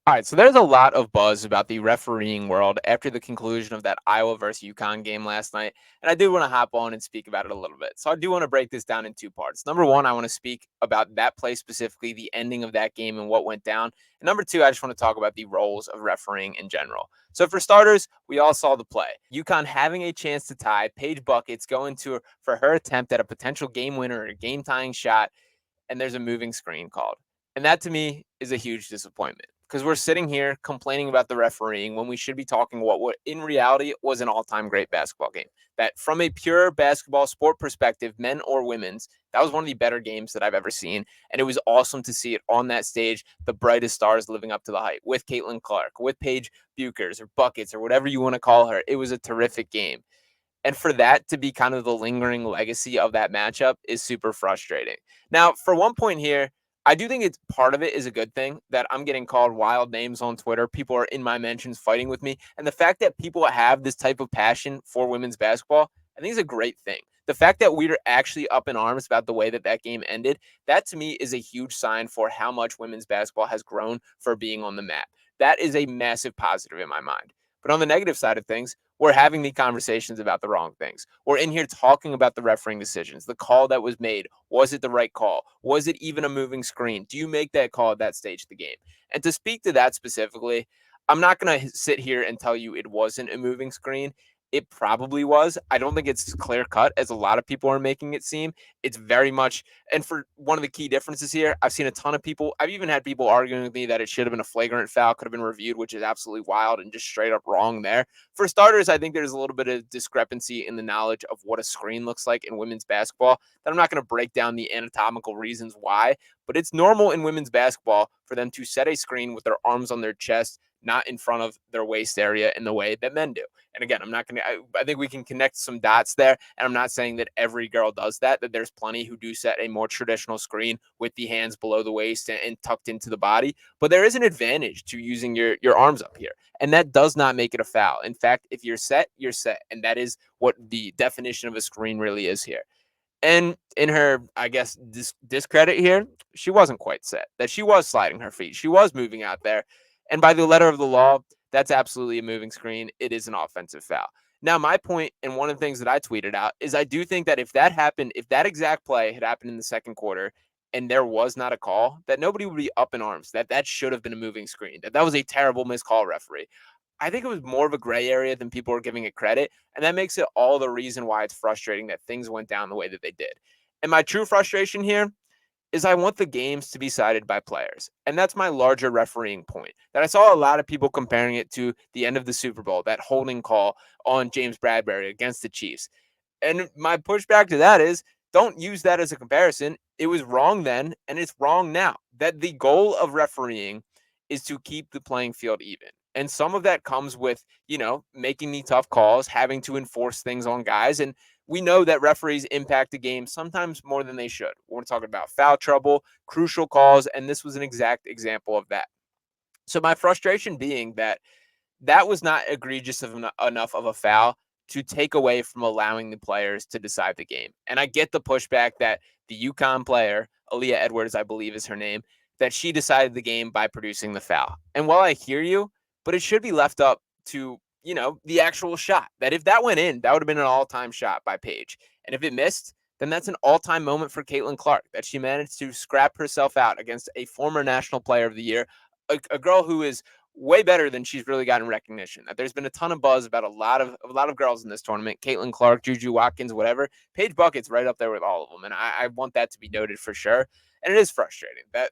All right, so there's a lot of buzz about the refereeing world after the conclusion of that Iowa versus UConn game last night, and I do want to hop on and speak about it a little bit. So I do want to break this down in two parts. Number one, I want to speak about that play specifically, the ending of that game and what went down. And number two, I just want to talk about the roles of refereeing in general. So for starters, we all saw the play. UConn having a chance to tie, Paige Buckets going to for her attempt at a potential game winner or a game tying shot, and there's a moving screen called. And that to me is a huge disappointment because we're sitting here complaining about the refereeing when we should be talking what in reality was an all-time great basketball game. That from a pure basketball sport perspective, men or women's, that was one of the better games that I've ever seen. And it was awesome to see it on that stage, the brightest stars living up to the hype with Caitlin Clark, with Paige Bueckers or Buckets or whatever you want to call her. It was a terrific game. And for that to be kind of the lingering legacy of that matchup is super frustrating. Now, for one point here, I do think it's part of it is a good thing that I'm getting called wild names on Twitter. People are in my mentions fighting with me. And the fact that people have this type of passion for women's basketball, I think is a great thing. The fact that we're actually up in arms about the way that that game ended, that to me is a huge sign for how much women's basketball has grown for being on the map. That is a massive positive in my mind. But on the negative side of things, we're having the conversations about the wrong things. We're in here talking about the refereeing decisions, the call that was made. Was it the right call? Was it even a moving screen? Do you make that call at that stage of the game? And to speak to that specifically, I'm not going to sit here and tell you it wasn't a moving screen. It probably was. I don't think it's clear cut as a lot of people are making it seem. It's very much, and for one of the key differences here, I've seen a ton of people. I've even had people arguing with me that it should have been a flagrant foul, could have been reviewed, which is absolutely wild and just straight up wrong there. For starters, I think there's a little bit of discrepancy in the knowledge of what a screen looks like in women's basketball that I'm not going to break down the anatomical reasons why, but it's normal in women's basketball for them to set a screen with their arms on their chest, not in front of their waist area in the way that men do. And again, I'm not going to, I think we can connect some dots there. And I'm not saying that every girl does that there's plenty who do set a more traditional screen with the hands below the waist and tucked into the body. But there is an advantage to using your arms up here. And that does not make it a foul. In fact, if you're set, you're set. And that is what the definition of a screen really is here. And in her, I guess, discredit here, she wasn't quite set, that she was sliding her feet. She was moving out there. And by the letter of the law, that's absolutely a moving screen. It is an offensive foul. Now, my point, and one of the things that I tweeted out, is I do think that if that happened, if that exact play had happened in the second quarter and there was not a call, that nobody would be up in arms, that that should have been a moving screen, that that was a terrible missed call, referee. I think it was more of a gray area than people were giving it credit. And that makes it all the reason why it's frustrating that things went down the way that they did. And my true frustration here is I want the games to be decided by players. And that's my larger refereeing point. That I saw a lot of people comparing it to the end of the Super Bowl, that holding call on James Bradbury against the Chiefs. And my pushback to that is don't use that as a comparison. It was wrong then, and it's wrong now. That the goal of refereeing is to keep the playing field even. And some of that comes with, making the tough calls, having to enforce things on guys. And we know that referees impact the game sometimes more than they should. We're talking about foul trouble, crucial calls, and this was an exact example of that. So my frustration being that that was not egregious enough of a foul to take away from allowing the players to decide the game. And I get the pushback that the UConn player, Aaliyah Edwards, I believe is her name, that she decided the game by producing the foul. And while I hear you, but it should be left up to, the actual shot. That if that went in, that would have been an all-time shot by Paige. And if it missed, then that's an all-time moment for Caitlin Clark, that she managed to scrap herself out against a former National Player of the Year, a girl who is way better than she's really gotten recognition. That there's been a ton of buzz about a lot of girls in this tournament, Caitlin Clark, Juju Watkins, whatever. Paige Buckets right up there with all of them, and I want that to be noted for sure. And it is frustrating that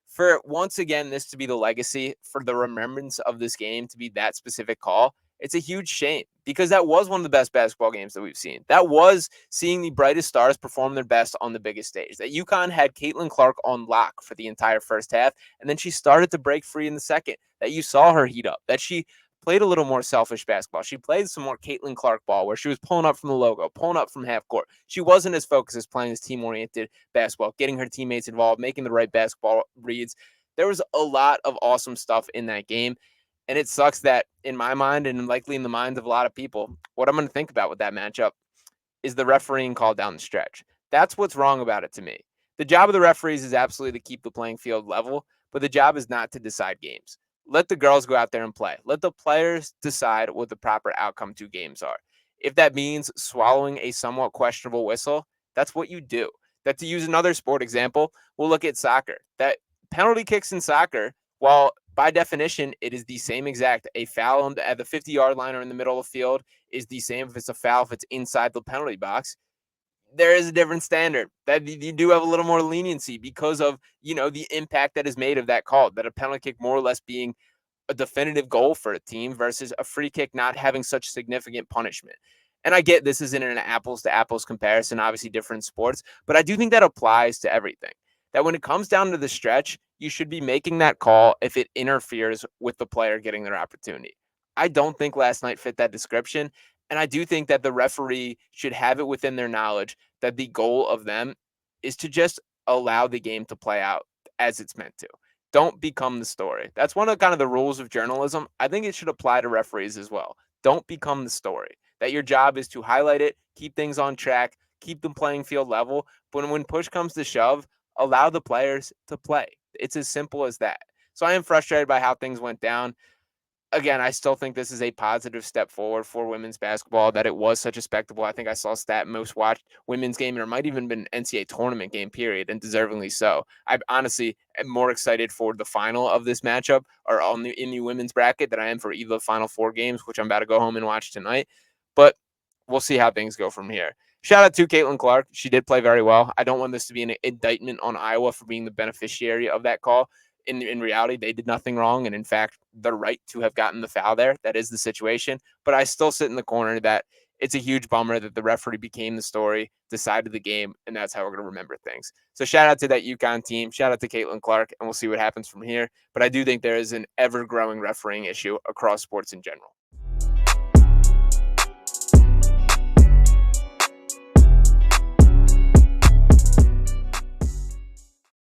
for once again this to be the legacy, for the remembrance of this game to be that specific call. It's a huge shame because that was one of the best basketball games that we've seen. That was seeing the brightest stars perform their best on the biggest stage. That UConn had Caitlin Clark on lock for the entire first half, and then she started to break free in the second. That you saw her heat up. That she played a little more selfish basketball. She played some more Caitlin Clark ball where she was pulling up from the logo, pulling up from half court. She wasn't as focused as playing this team-oriented basketball, getting her teammates involved, making the right basketball reads. There was a lot of awesome stuff in that game. And it sucks that in my mind and likely in the minds of a lot of people, what I'm going to think about with that matchup is the refereeing call down the stretch. That's what's wrong about it to me. The job of the referees is absolutely to keep the playing field level, but the job is not to decide games. let the girls go out there and play. Let the players decide what the proper outcome to games are. If that means swallowing a somewhat questionable whistle, that's what you do. That, to use another sport example, we'll look at soccer. That penalty kicks in soccer, while by definition it is the same exact, a foul at the 50-yard line or in the middle of the field is the same if it's a foul if it's inside the penalty box. There is a different standard that you do have a little more leniency because of, the impact that is made of that call, that a penalty kick more or less being a definitive goal for a team versus a free kick not having such significant punishment. And I get this isn't an apples to apples comparison, obviously different sports, but I do think that applies to everything. That when it comes down to the stretch, you should be making that call if it interferes with the player getting their opportunity. I don't think last night fit that description. And I do think that the referee should have it within their knowledge that the goal of them is to just allow the game to play out as it's meant to. Don't become the story. That's one of kind of the rules of journalism. I think it should apply to referees as well. Don't become the story. That your job is to highlight it, keep things on track, keep the playing field level. But when push comes to shove, allow the players to play. It's as simple as that. So I am frustrated by how things went down. Again, I still think this is a positive step forward for women's basketball, that it was such a spectacle. I think I saw a stat most watched women's game, and it might even been NCAA tournament game, period, and deservingly so. I honestly am more excited for the final of this matchup or in the women's bracket than I am for either of the final four games, which I'm about to go home and watch tonight. But we'll see how things go from here. Shout out to Caitlin Clark. She did play very well. I don't want this to be an indictment on Iowa for being the beneficiary of that call. In reality, they did nothing wrong. And in fact, the right to have gotten the foul there. That is the situation. But I still sit in the corner that it's a huge bummer that the referee became the story, decided the game, and that's how we're going to remember things. So shout out to that UConn team. Shout out to Caitlin Clark, and we'll see what happens from here. But I do think there is an ever-growing refereeing issue across sports in general.